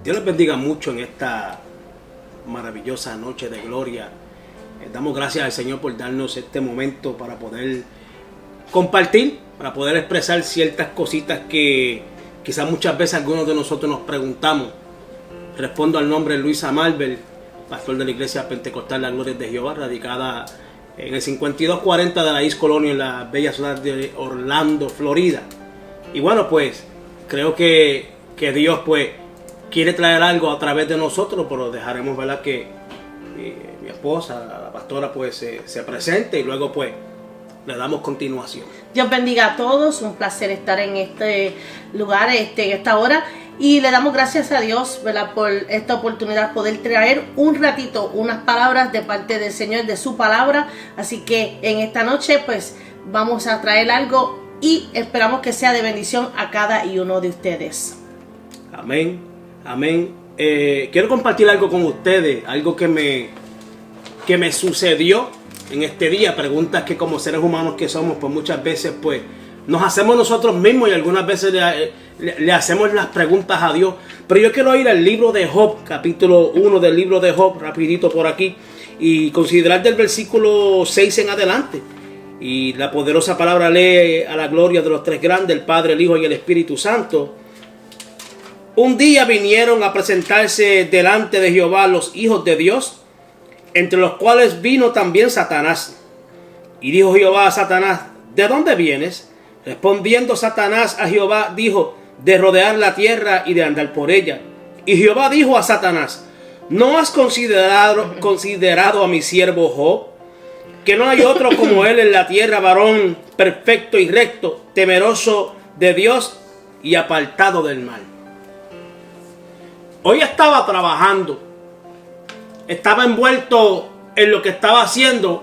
Dios les bendiga mucho en esta maravillosa noche de gloria. Damos gracias al Señor por darnos este momento para poder compartir, para poder expresar ciertas cositas que quizás muchas veces algunos de nosotros nos preguntamos. Respondo al nombre de Luis Amalbert, pastor de la Iglesia Pentecostal La Gloria de Jehová, radicada en el 5240 de la East Colonia, en la bella ciudad de Orlando, Florida. Y bueno, pues creo que Dios pues quiere traer algo a través de nosotros, pero dejaremos, ¿verdad?, que mi esposa, la pastora, pues se presente y luego pues le damos continuación. Dios bendiga a todos, un placer estar en este lugar, en esta hora, y le damos gracias a Dios, ¿verdad?, por esta oportunidad, poder traer un ratito, unas palabras de parte del Señor, de su palabra. Así que en esta noche pues vamos a traer algo y esperamos que sea de bendición a cada y uno de ustedes. Amén, amén. Quiero compartir algo con ustedes, algo que me sucedió en este día. Preguntas que como seres humanos que somos, pues muchas veces pues nos hacemos nosotros mismos y algunas veces le hacemos las preguntas a Dios. Pero yo quiero ir al libro de Job, capítulo 1 del libro de Job, rapidito por aquí, y considerar del versículo 6 en adelante. Y la poderosa palabra lee: a la gloria de los tres grandes, el Padre, el Hijo y el Espíritu Santo. Un día vinieron a presentarse delante de Jehová los hijos de Dios, entre los cuales vino también Satanás. Y dijo Jehová a Satanás: ¿de dónde vienes? Respondiendo Satanás a Jehová, dijo: de rodear la tierra y de andar por ella. Y Jehová dijo a Satanás: ¿no has considerado a mi siervo Job? Que no hay otro como él en la tierra, varón perfecto y recto, temeroso de Dios y apartado del mal. Hoy estaba trabajando, estaba envuelto en lo que estaba haciendo,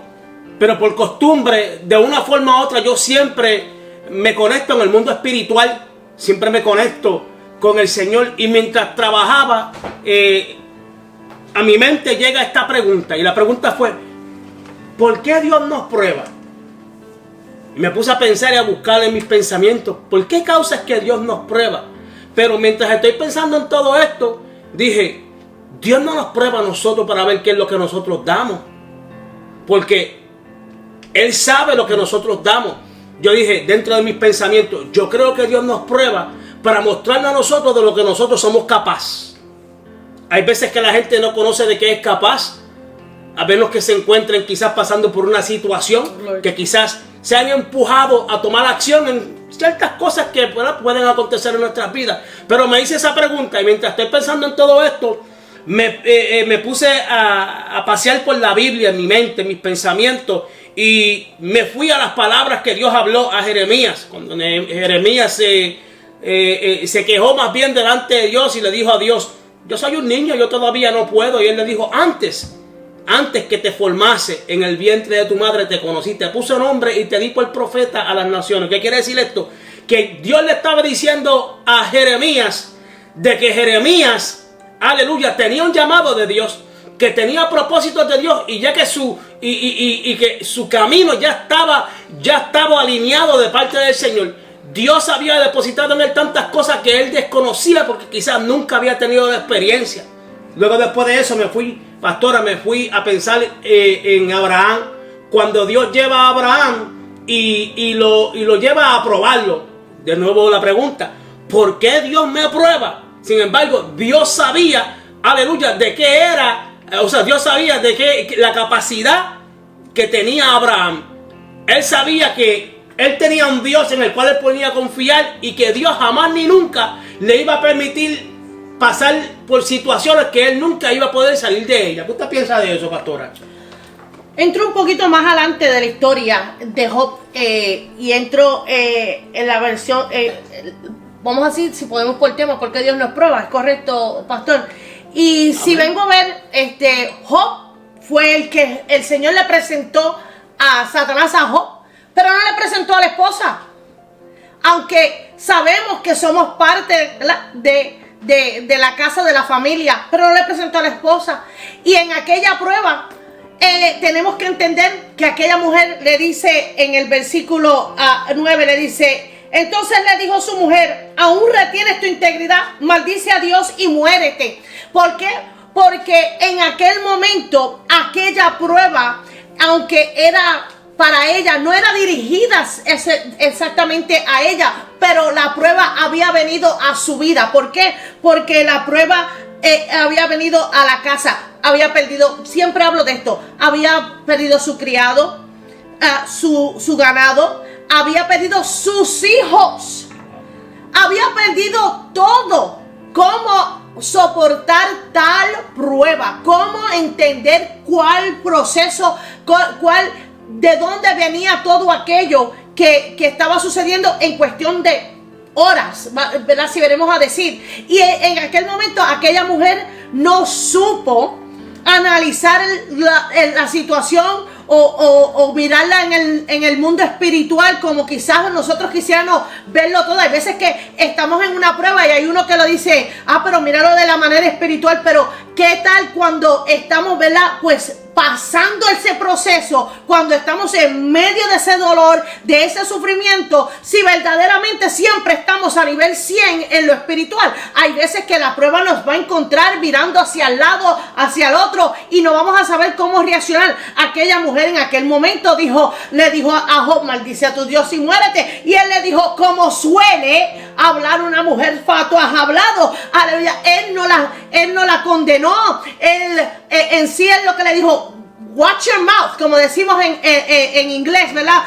pero por costumbre, de una forma u otra, yo siempre me conecto en el mundo espiritual, siempre me conecto con el Señor. Y mientras trabajaba, a mi mente llega esta pregunta, y la pregunta fue: ¿por qué Dios nos prueba? Y me puse a pensar y a buscar en mis pensamientos, ¿por qué causa es que Dios nos prueba? Pero mientras estoy pensando en todo esto, dije: Dios no nos prueba a nosotros para ver qué es lo que nosotros damos, porque Él sabe lo que nosotros damos. Yo dije dentro de mis pensamientos: yo creo que Dios nos prueba para mostrarnos a nosotros de lo que nosotros somos capaces. Hay veces que la gente no conoce de qué es capaz, a menos que se encuentren quizás pasando por una situación que quizás se han empujado a tomar acción en ciertas cosas que pueden acontecer en nuestras vidas. Pero me hice esa pregunta, y mientras estoy pensando en todo esto, me puse a pasear por la Biblia en mi mente, en mis pensamientos, y me fui a las palabras que Dios habló a Jeremías. Cuando Jeremías se quejó más bien delante de Dios y le dijo a Dios: yo soy un niño, yo todavía no puedo. Y Él le dijo: antes que te formase en el vientre de tu madre te conocí, te puse nombre y te di por profeta a las naciones. ¿Qué quiere decir esto? Que Dios le estaba diciendo a Jeremías de que Jeremías, aleluya, tenía un llamado de Dios, que tenía propósitos de Dios, y ya que que su camino ya estaba alineado de parte del Señor. Dios había depositado en él tantas cosas que él desconocía, porque quizás nunca había tenido la experiencia. Luego, después de eso, me fui a pensar en Abraham. Cuando Dios lleva a Abraham y lo lleva a probarlo. De nuevo la pregunta: ¿por qué Dios me aprueba? Sin embargo, Dios sabía, aleluya, de qué era. O sea, Dios sabía de qué, la capacidad que tenía Abraham. Él sabía que él tenía un Dios en el cual él podía confiar, y que Dios jamás ni nunca le iba a permitir pasar por situaciones que él nunca iba a poder salir de ellas. ¿Qué usted piensa de eso, pastora? Entro un poquito más adelante de la historia de Job, y entro en la versión, vamos a decir, si podemos por tema, porque Dios nos prueba, ¿es correcto, pastor? Y si vengo a ver, Job fue el que el Señor le presentó a Satanás a Job, pero no le presentó a la esposa. Aunque sabemos que somos parte de la casa de la familia, pero no le presentó a la esposa. Y en aquella prueba tenemos que entender que aquella mujer le dice en el versículo 9, le dice: Entonces le dijo su mujer: aún retienes tu integridad, maldice a Dios y muérete. ¿Por qué? Porque en aquel momento, aquella prueba, aunque era para ella, no era dirigida exactamente a ella, pero la prueba había venido a su vida. ¿Por qué? Porque la prueba había venido a la casa, había perdido, siempre hablo de esto, había perdido su criado, su ganado, había perdido sus hijos, había perdido todo. ¿Cómo soportar tal prueba? ¿Cómo entender cuál proceso, de dónde venía todo aquello que estaba sucediendo en cuestión de horas, ¿verdad? Si veremos a decir. Y en aquel momento aquella mujer no supo analizar la situación o mirarla en el mundo espiritual como quizás nosotros quisiéramos verlo todo. Hay veces que estamos en una prueba y hay uno que lo dice: pero míralo de la manera espiritual. Pero ¿qué tal cuando estamos, verdad? Pues pasando ese proceso, cuando estamos en medio de ese dolor, de ese sufrimiento, si verdaderamente siempre estamos a nivel 100 en lo espiritual. Hay veces que la prueba nos va a encontrar mirando hacia el lado, hacia el otro, y no vamos a saber cómo reaccionar. Aquella mujer en aquel momento le dijo a Job: maldice a tu Dios y muérete. Y él le dijo, como suele hablar una mujer fatua, has hablado. Aleluya. Él no la condenó. Él en sí es lo que le dijo: watch your mouth, como decimos en inglés, ¿verdad?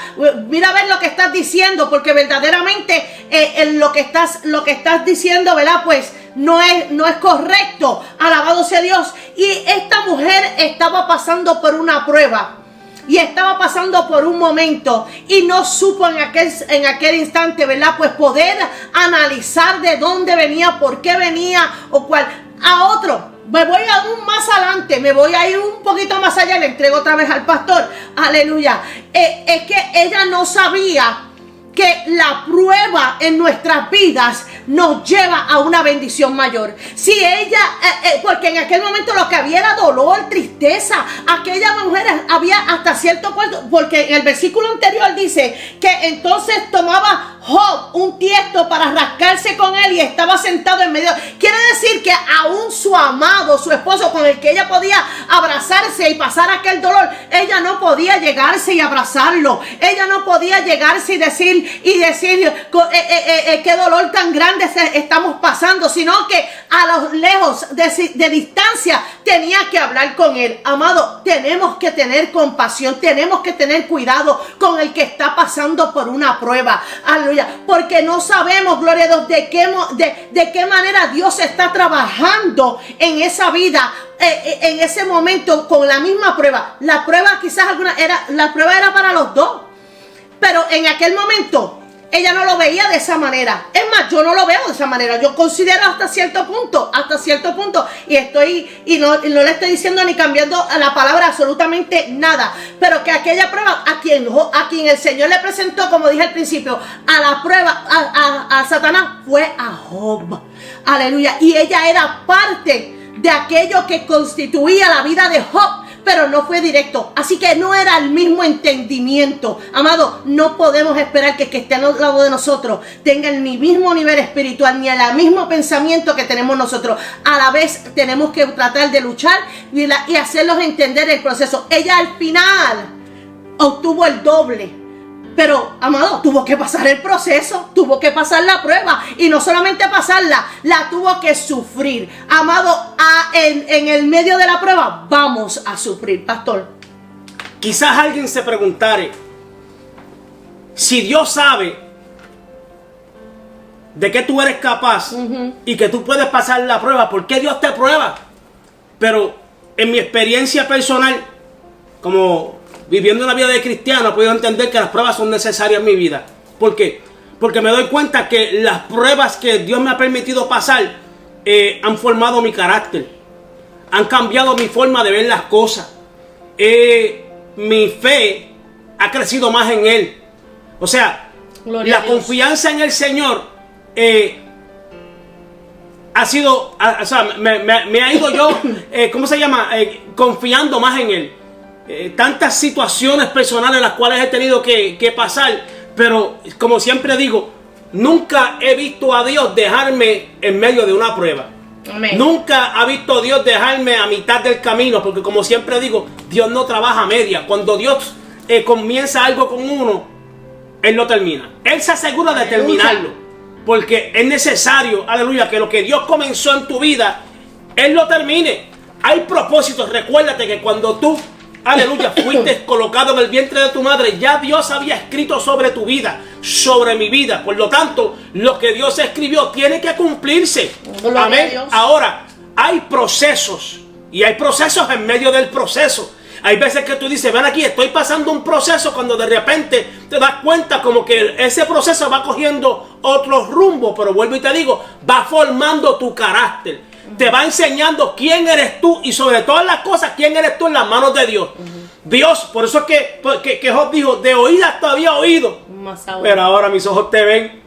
Mira a ver lo que estás diciendo, porque verdaderamente lo que estás diciendo, ¿verdad? Pues no es correcto. Alabado sea Dios. Y esta mujer estaba pasando por una prueba y estaba pasando por un momento y no supo en aquel instante, ¿verdad? Pues poder analizar de dónde venía, por qué venía o cuál. A otro, me voy aún más adelante, me voy a ir un poquito más allá, le entrego otra vez al pastor, aleluya. Es que ella no sabía que la prueba en nuestras vidas nos lleva a una bendición mayor. Si ella, porque en aquel momento lo que había era dolor, tristeza. Aquella mujer había hasta cierto punto, porque en el versículo anterior dice que entonces tomaba Job un tiesto para rascarse con él y estaba sentado en medio. Quiere decir que aún su amado, su esposo, con el que ella podía abrazarse y pasar aquel dolor, ella no podía llegarse y abrazarlo. Ella no podía llegarse y decir qué dolor tan grande estamos pasando, sino que a lo lejos de distancia tenía que hablar con él. Amado, tenemos que tener compasión, tenemos que tener cuidado con el que está pasando por una prueba. Aleluya. Porque no sabemos, gloria a Dios, de qué manera Dios está trabajando en esa vida, en ese momento, con la misma prueba. La prueba quizás la prueba era para los dos, pero en aquel momento ella no lo veía de esa manera. Es más, yo no lo veo de esa manera. Yo considero hasta cierto punto, y no le estoy diciendo ni cambiando la palabra absolutamente nada, pero que aquella prueba a quien el Señor le presentó, como dije al principio, a la prueba, a Satanás, fue a Job. Aleluya. Y ella era parte de aquello que constituía la vida de Job, pero no fue directo, así que no era el mismo entendimiento. Amado, no podemos esperar que el que esté al lado de nosotros tenga el mismo nivel espiritual, ni el mismo pensamiento que tenemos nosotros. A la vez tenemos que tratar de luchar y hacerlos entender el proceso. Ella al final obtuvo el doble, pero, amado, tuvo que pasar el proceso, tuvo que pasar la prueba, y no solamente pasarla, la tuvo que sufrir. Amado, en el medio de la prueba vamos a sufrir, pastor. Quizás alguien se preguntare, si Dios sabe de que tú eres capaz y que tú puedes pasar la prueba, ¿por qué Dios te prueba? Pero en mi experiencia personal, como viviendo una vida de cristiano, he podido entender que las pruebas son necesarias en mi vida. ¿Por qué? Porque me doy cuenta que las pruebas que Dios me ha permitido pasar han formado mi carácter, han cambiado mi forma de ver las cosas. Mi fe ha crecido más en Él. O sea, Gloria la confianza en el Señor ha sido, o sea, me ha ido yo, ¿cómo se llama? Confiando más en Él. Tantas situaciones personales las cuales he tenido que pasar, pero como siempre digo, nunca he visto a Dios dejarme en medio de una prueba. Amén. Nunca ha visto Dios dejarme a mitad del camino, porque como siempre digo, Dios no trabaja a media. Cuando Dios comienza algo con uno, Él lo termina. Él se asegura de terminarlo, porque es necesario, aleluya, que lo que Dios comenzó en tu vida, Él lo termine. Hay propósitos. Recuérdate que cuando tú, aleluya, fuiste colocado en el vientre de tu madre, ya Dios había escrito sobre tu vida, sobre mi vida. Por lo tanto, lo que Dios escribió tiene que cumplirse. Amén. Ahora, hay procesos, y hay procesos en medio del proceso. Hay veces que tú dices, ven aquí, estoy pasando un proceso, cuando de repente te das cuenta como que ese proceso va cogiendo otro rumbo, pero vuelvo y te digo, va formando tu carácter. Te va enseñando quién eres tú, y sobre todas las cosas, quién eres tú en las manos de Dios. Dios, por eso es que Job dijo, de oídas te había oído, pero ahora mis ojos te ven.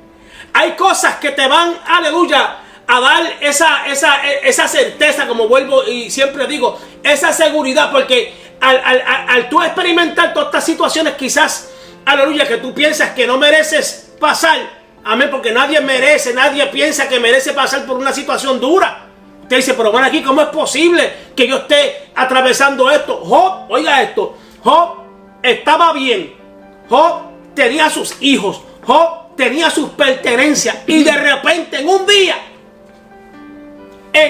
Hay cosas que te van, aleluya, a dar esa certeza, como vuelvo y siempre digo, esa seguridad, porque al tú experimentar todas estas situaciones, quizás, aleluya, que tú piensas que no mereces pasar, amén, porque nadie piensa que merece pasar por una situación dura. Usted dice, pero bueno, aquí, ¿cómo es posible que yo esté atravesando esto? Job, oiga esto, Job estaba bien, Job tenía sus hijos, Job tenía sus pertenencias, y de repente en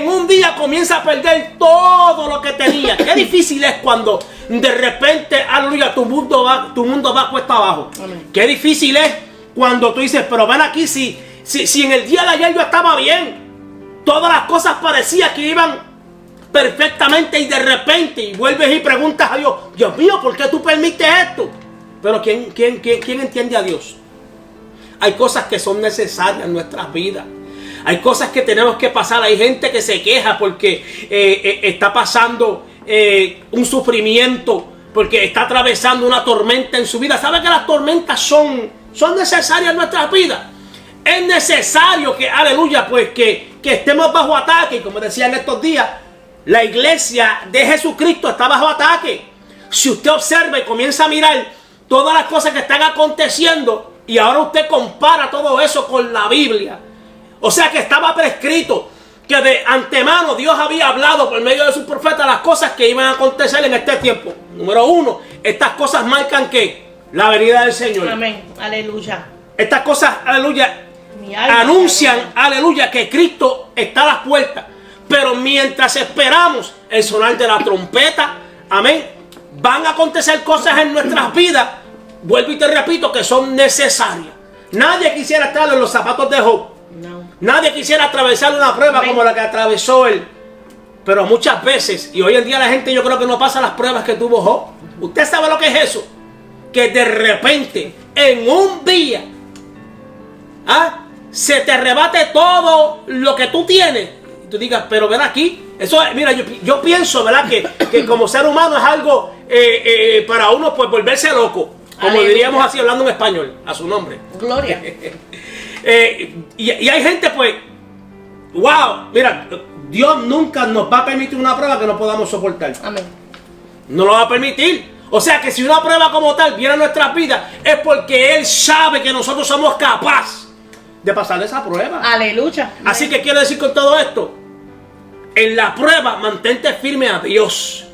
un día comienza a perder todo lo que tenía. Qué difícil es cuando de repente, aleluya, tu mundo va cuesta abajo. Amén. Qué difícil es cuando tú dices, pero ven aquí, si en el día de ayer yo estaba bien, todas las cosas parecían que iban perfectamente, y de repente, y vuelves y preguntas a Dios, Dios mío, ¿por qué tú permites esto? Pero ¿quién entiende a Dios? Hay cosas que son necesarias en nuestras vidas. Hay cosas que tenemos que pasar. Hay gente que se queja porque está pasando un sufrimiento, porque está atravesando una tormenta en su vida. ¿Sabe que las tormentas son necesarias en nuestras vidas? Es necesario que, aleluya, pues que estemos bajo ataque. Y como decía en estos días, la iglesia de Jesucristo está bajo ataque. Si usted observa y comienza a mirar todas las cosas que están aconteciendo, y ahora usted compara todo eso con la Biblia, o sea que estaba prescrito, que de antemano Dios había hablado por medio de sus profetas las cosas que iban a acontecer en este tiempo. Número uno, estas cosas marcan que la venida del Señor. Amén, aleluya. Estas cosas, aleluya, anuncian, aleluya, que Cristo está a las puertas. Pero mientras esperamos el sonar de la trompeta, amén, van a acontecer cosas en nuestras vidas, vuelvo y te repito, que son necesarias. Nadie quisiera estar en los zapatos de Job. No. Nadie quisiera atravesar una prueba como la que atravesó él. Pero muchas veces, y hoy en día la gente, yo creo que no pasa las pruebas que tuvo Job. Usted sabe lo que es eso, que de repente en un día se te arrebate todo lo que tú tienes, y tú digas, pero ven aquí, eso es, mira, yo pienso, ¿verdad? Que como ser humano es algo para uno, pues volverse loco, como diríamos así, hablando en español, a su nombre. Gloria. Y hay gente, pues, wow, mira, Dios nunca nos va a permitir una prueba que no podamos soportar. Amén. No lo va a permitir. O sea que si una prueba como tal viene a nuestras vidas, es porque Él sabe que nosotros somos capaces de pasar esa prueba. Aleluya. Así que quiero decir con todo esto, en la prueba mantente firme a Dios.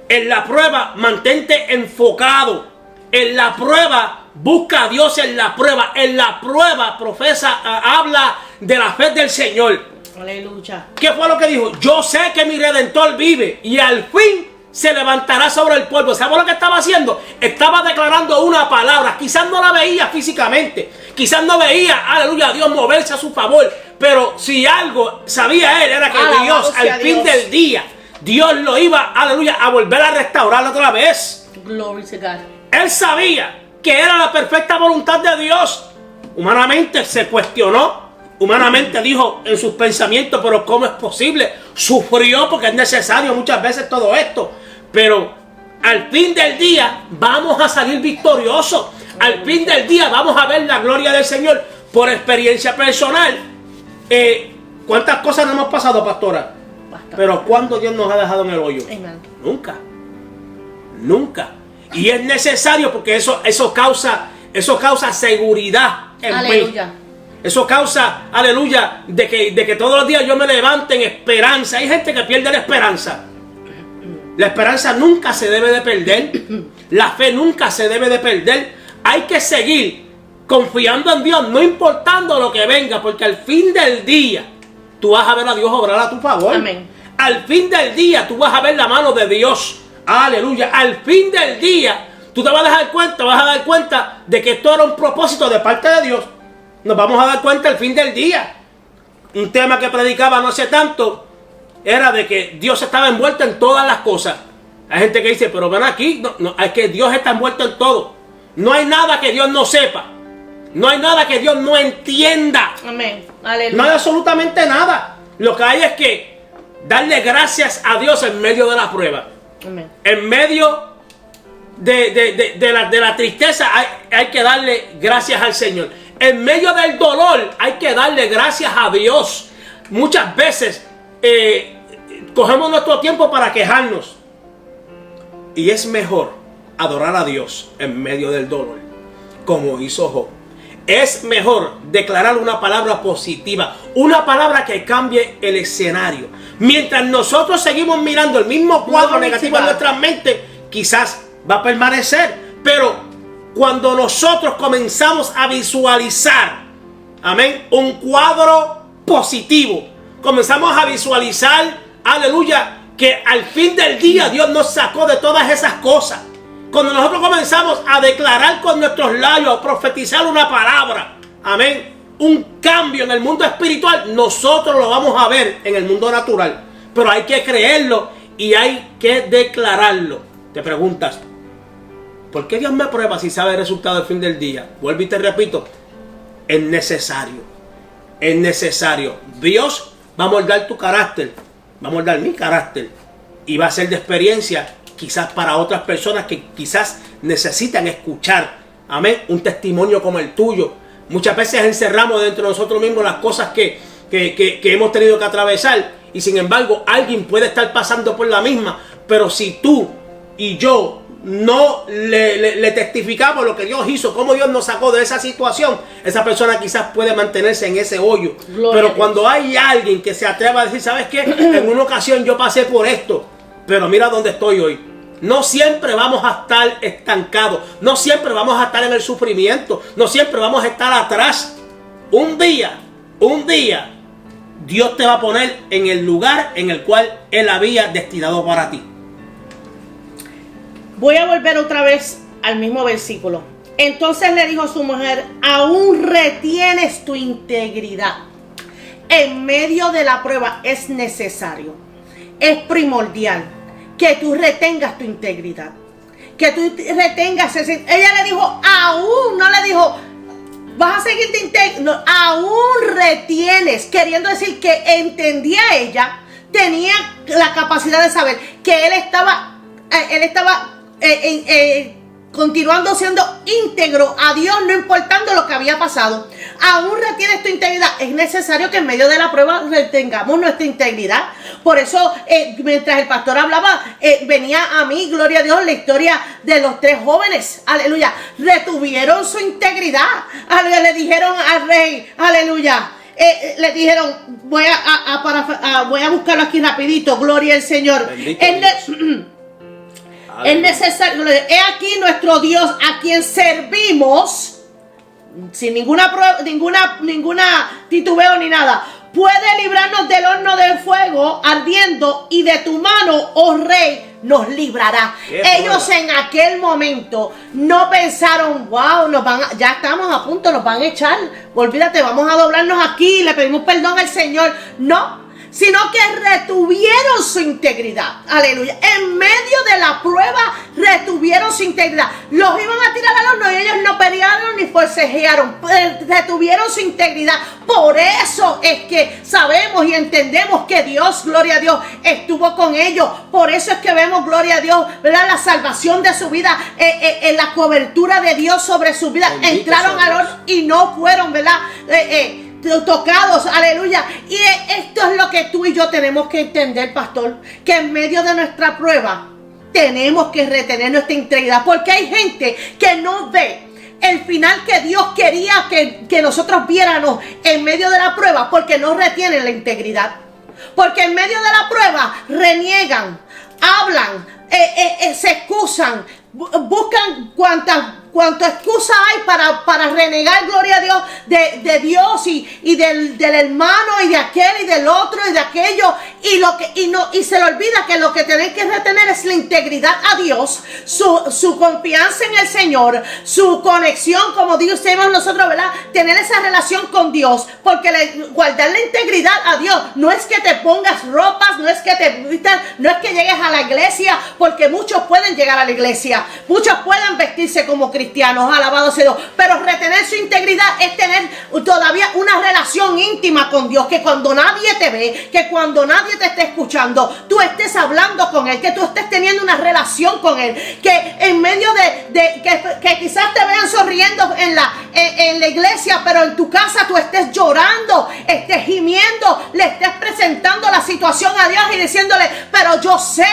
En la prueba mantente enfocado. En la prueba busca a Dios. En la prueba profesa, habla de la fe del Señor. Aleluya. ¿Qué fue lo que dijo? Yo sé que mi Redentor vive y al fin se levantará sobre el polvo. ¿Sabe lo que estaba haciendo? Estaba declarando una palabra. Quizás no la veía físicamente. Quizás no veía, aleluya, a Dios moverse a su favor. Pero si algo sabía él, era que Dios, al fin del día, Dios lo iba, aleluya, a volver a restaurar otra vez. Glory to God. Él sabía que era la perfecta voluntad de Dios. Humanamente se cuestionó. Humanamente dijo en sus pensamientos, pero ¿cómo es posible? Sufrió porque es necesario muchas veces todo esto. Pero al fin del día vamos a salir victoriosos. Al fin del día vamos a ver la gloria del Señor. Por experiencia personal, ¿cuántas cosas nos hemos pasado, pastora? Bastante. Pero ¿cuándo Dios nos ha dejado en el hoyo? Amen. Nunca. Nunca. Y es necesario porque eso causa seguridad en aleluya. mí. Eso causa, aleluya, de que todos los días yo me levante en esperanza. Hay gente que pierde la esperanza. La esperanza nunca se debe de perder. La fe nunca se debe de perder. Hay que seguir confiando en Dios, no importando lo que venga, porque al fin del día tú vas a ver a Dios obrar a tu favor. Amén. Al fin del día tú vas a ver la mano de Dios. Aleluya. Al fin del día tú te vas a dar cuenta de que esto era un propósito de parte de Dios. Nos vamos a dar cuenta al fin del día. Un tema que predicaba no hace tanto era de que Dios estaba envuelto en todas las cosas. Hay gente que dice, pero ven aquí, no, es que Dios está envuelto en todo. No hay nada que Dios no sepa. No hay nada que Dios no entienda. Amén. Aleluya. No hay absolutamente nada. Lo que hay es que darle gracias a Dios en medio de la prueba. Amén. En medio de la tristeza hay que darle gracias al Señor. En medio del dolor hay que darle gracias a Dios. Muchas veces cogemos nuestro tiempo para quejarnos. Y es mejor adorar a Dios en medio del dolor, como hizo Job. Es mejor declarar una palabra positiva, una palabra que cambie el escenario. Mientras nosotros seguimos mirando el mismo cuadro negativo en nuestra mente, quizás va a permanecer. Pero cuando nosotros comenzamos a visualizar, amén, un cuadro positivo, comenzamos a visualizar, aleluya, que al fin del día Dios nos sacó de todas esas cosas. Cuando nosotros comenzamos a declarar con nuestros labios, a profetizar una palabra, amén, un cambio en el mundo espiritual, nosotros lo vamos a ver en el mundo natural. Pero hay que creerlo y hay que declararlo. Te preguntas, ¿por qué Dios me prueba si sabe el resultado del fin del día? Vuelvo y te repito, es necesario. Es necesario. Dios va a moldar tu carácter, va a moldar mi carácter y va a ser de experiencia quizás para otras personas que quizás necesitan escuchar, amén, un testimonio como el tuyo. Muchas veces encerramos dentro de nosotros mismos las cosas que hemos tenido que atravesar y sin embargo alguien puede estar pasando por la misma, pero si tú y yo no le testificamos lo que Dios hizo, cómo Dios nos sacó de esa situación, esa persona quizás puede mantenerse en ese hoyo. Pero cuando hay alguien que se atreva a decir, ¿sabes qué? En una ocasión yo pasé por esto, pero mira dónde estoy hoy. No siempre vamos a estar estancados, no siempre vamos a estar en el sufrimiento, no siempre vamos a estar atrás. Un día, Dios te va a poner en el lugar en el cual Él había destinado para ti. Voy a volver otra vez al mismo versículo. Entonces le dijo a su mujer, aún retienes tu integridad. En medio de la prueba es necesario, es primordial que tú retengas tu integridad. Que tú retengas ese... Ella le dijo, aún, no le dijo, vas a seguir de íntegro. No, aún retienes, queriendo decir que entendía ella, tenía la capacidad de saber que él estaba continuando siendo íntegro a Dios, no importando lo que había pasado. Aún retienes tu integridad. Es necesario que en medio de la prueba retengamos nuestra integridad. Por eso, mientras el pastor hablaba, venía a mí, gloria a Dios, la historia de los 3 jóvenes. Aleluya. Retuvieron su integridad. Aleluya. Le dijeron al rey, aleluya. Le dijeron, voy a buscarlo aquí rapidito. Gloria al Señor. Es necesario, he aquí nuestro Dios a quien servimos, sin ninguna titubeo ni nada, puede librarnos del horno del fuego ardiendo, y de tu mano, oh rey, nos librará. Ellos en aquel momento no pensaron, wow, ya estamos a punto, nos van a echar, olvídate, vamos a doblarnos aquí, le pedimos perdón al Señor. No, sino que retuvieron su integridad. Aleluya. En medio de la prueba retuvieron su integridad. Los iban a tirar al horno y ellos no pelearon ni forcejearon. Retuvieron su integridad. Por eso es que sabemos y entendemos que Dios, gloria a Dios, estuvo con ellos. Por eso es que vemos, gloria a Dios, ¿verdad?, la salvación de su vida, en la cobertura de Dios sobre su vida. Entraron al horno y no fueron, ¿verdad?, tocados, aleluya. Y esto es lo que tú y yo tenemos que entender, pastor, que en medio de nuestra prueba tenemos que retener nuestra integridad, porque hay gente que no ve el final que Dios quería que nosotros viéramos en medio de la prueba, porque no retienen la integridad. Porque en medio de la prueba reniegan, hablan, se excusan, buscan cuánta excusa hay para renegar, gloria a Dios, de Dios y del hermano y de aquel y del otro y de aquello, y se le olvida que lo que tienen que retener es la integridad a Dios, su confianza en el Señor, su conexión, como decimos nosotros, ¿verdad? Tener esa relación con Dios, porque guardar la integridad a Dios no es que te pongas ropas, no es que te vistas, no es que llegues a la iglesia, porque muchos pueden llegar a la iglesia, muchos pueden vestirse como cristianos, alabado sea Dios, pero retener su integridad es tener todavía una relación íntima con Dios, que cuando nadie te ve, que cuando nadie te esté escuchando, tú estés hablando con Él, que tú estés teniendo una relación con Él, que en medio que quizás te vean sonriendo en la iglesia, pero en tu casa tú estés llorando, estés gimiendo, le estés presentando la situación a Dios y diciéndole, pero yo sé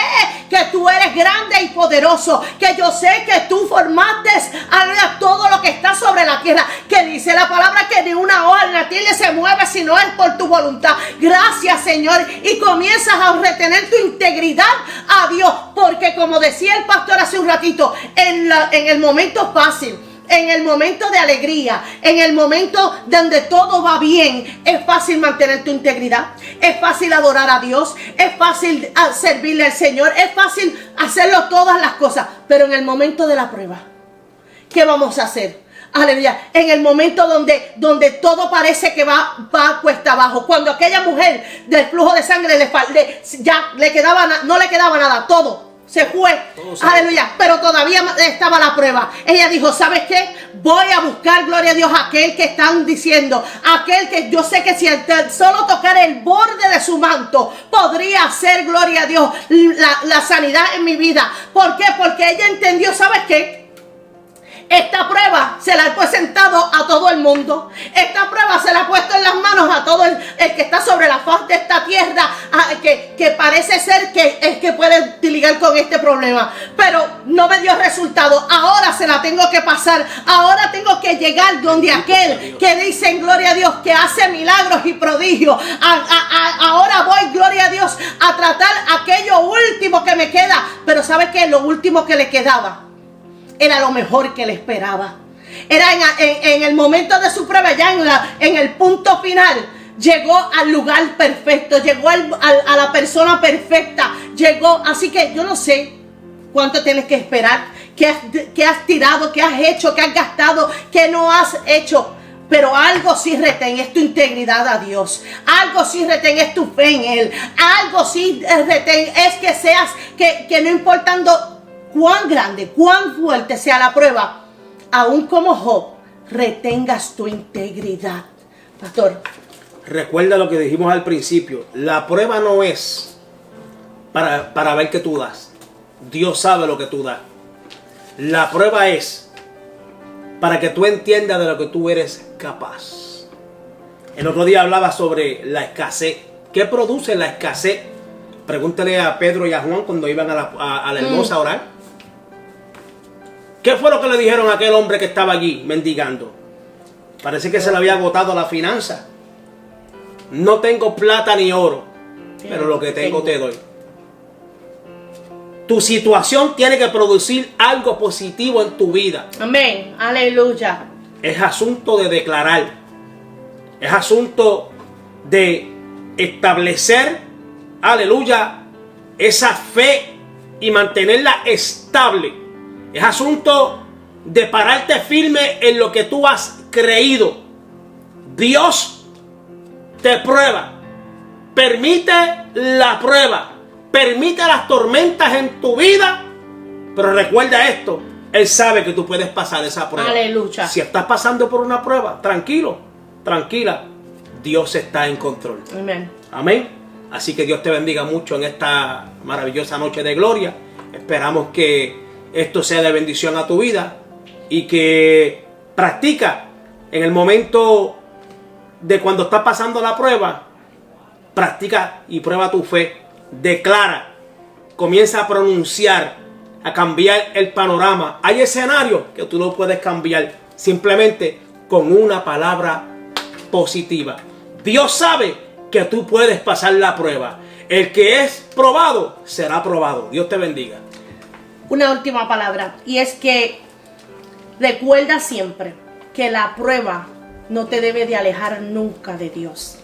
que tú eres grande y poderoso, que yo sé que tú formaste a todo lo que está sobre la tierra, que dice la palabra que ni una hoja en la tierra se mueve si no es por tu voluntad. Gracias, Señor, y comienzas a retener tu integridad a Dios, porque como decía el pastor hace un ratito, en el momento fácil, en el momento de alegría, en el momento donde todo va bien, es fácil mantener tu integridad, es fácil adorar a Dios, es fácil servirle al Señor, es fácil hacerlo todas las cosas, pero en el momento de la prueba, ¿qué vamos a hacer? Aleluya. En el momento donde todo parece que va cuesta abajo. Cuando aquella mujer del flujo de sangre no le quedaba nada, todo se fue. Aleluya. Pero todavía estaba la prueba. Ella dijo, ¿sabes qué? Voy a buscar, gloria a Dios, aquel que están diciendo, aquel que yo sé que si solo tocar el borde de su manto podría hacer, gloria a Dios, la sanidad en mi vida. ¿Por qué? Porque ella entendió, ¿sabes qué? Esta prueba se la he presentado a todo el mundo. Esta prueba se la he puesto en las manos a todo el que está sobre la faz de esta tierra, que parece ser que es que puede lidiar con este problema. Pero no me dio resultado. Ahora se la tengo que pasar. Ahora tengo que llegar donde aquel que dice, gloria a Dios, que hace milagros y prodigios. Ahora voy, gloria a Dios, a tratar aquello último que me queda. Pero ¿sabe qué? Lo último que le quedaba era lo mejor que le esperaba. Era en el momento de su prueba, ya en el punto final, llegó al lugar perfecto, llegó a la persona perfecta, llegó. Así que yo no sé cuánto tienes que esperar, qué has tirado, qué has hecho, qué has gastado, qué no has hecho. Pero algo sí retén, es tu integridad a Dios. Algo sí retén, es tu fe en Él. Algo sí retén, es que seas, que no importando cuán grande, cuán fuerte sea la prueba, aún como Job, retengas tu integridad. Pastor. Recuerda lo que dijimos al principio. La prueba no es para ver qué tú das. Dios sabe lo que tú das. La prueba es para que tú entiendas de lo que tú eres capaz. El otro día hablaba sobre la escasez. ¿Qué produce la escasez? Pregúntale a Pedro y a Juan cuando iban a la hermosa a orar. ¿Qué fue lo que le dijeron a aquel hombre que estaba allí mendigando? Parece que se le había agotado la finanza. No tengo plata ni oro, pero lo que tengo te doy. Tu situación tiene que producir algo positivo en tu vida. Amén. Aleluya. Es asunto de declarar. Es asunto de establecer, aleluya, esa fe y mantenerla estable. Es asunto de pararte firme en lo que tú has creído. Dios te prueba. Permite la prueba. Permite las tormentas en tu vida. Pero recuerda esto. Él sabe que tú puedes pasar esa prueba. Aleluya. Si estás pasando por una prueba, tranquilo, tranquila. Dios está en control. Amén. Amén. Así que Dios te bendiga mucho en esta maravillosa noche de gloria. Esperamos que esto sea de bendición a tu vida y que practica en el momento de cuando estás pasando la prueba. Practica y prueba tu fe. Declara, comienza a pronunciar, a cambiar el panorama. Hay escenarios que tú no puedes cambiar. simplemente con una palabra positiva. Dios sabe que tú puedes pasar la prueba. El que es probado será probado. Dios te bendiga. Una última palabra, y es que recuerda siempre que la prueba no te debe de alejar nunca de Dios.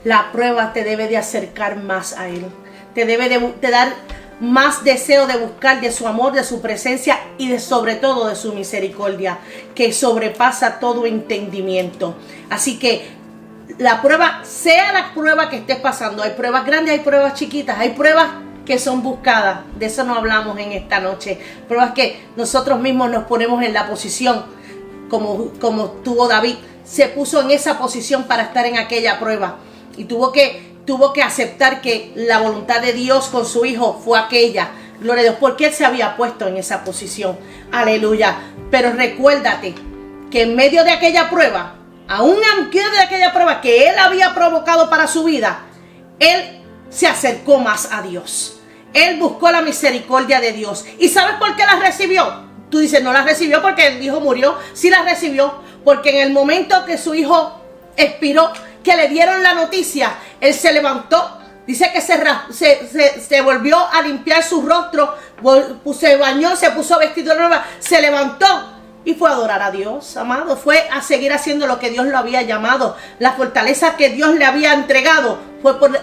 La prueba te debe de acercar más a Él. Te debe de dar más deseo de buscar de su amor, de su presencia y sobre todo de su misericordia, que sobrepasa todo entendimiento. Así que la prueba, sea la prueba que estés pasando, hay pruebas grandes, hay pruebas chiquitas, hay pruebas que son buscadas. De eso no hablamos en esta noche. Pruebas que nosotros mismos nos ponemos en la posición, como tuvo David. Se puso en esa posición para estar en aquella prueba y tuvo que aceptar que la voluntad de Dios con su hijo fue aquella. Gloria a Dios, porque él se había puesto en esa posición. Aleluya. Pero recuérdate que en medio de aquella prueba, aún en medio de aquella prueba que él había provocado para su vida, él se acercó más a Dios. Él buscó la misericordia de Dios. ¿Y sabes por qué la recibió? Tú dices, no la recibió porque el hijo murió. Sí la recibió, porque en el momento que su hijo expiró, que le dieron la noticia, él se levantó. Dice que se volvió a limpiar su rostro, se bañó, se puso vestido nuevo, se levantó y fue a adorar a Dios, amado. Fue a seguir haciendo lo que Dios lo había llamado. La fortaleza que Dios le había entregado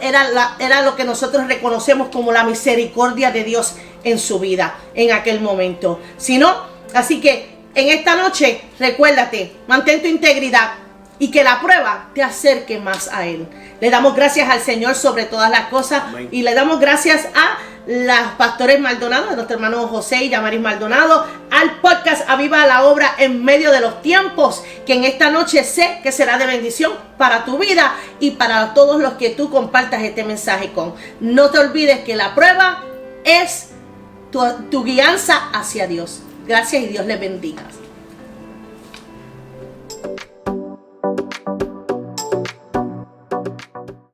era lo que nosotros reconocemos como la misericordia de Dios en su vida en aquel momento. Si no, así que en esta noche recuérdate, mantén tu integridad y que la prueba te acerque más a Él. Le damos gracias al Señor sobre todas las cosas. Amén. Y le damos gracias a las pastores Maldonado, a nuestro hermano José y Yamaris Maldonado, al podcast Aviva la Obra en Medio de los Tiempos, que en esta noche sé que será de bendición para tu vida y para todos los que tú compartas este mensaje con. No te olvides que la prueba es tu guianza hacia Dios. Gracias y Dios les bendiga.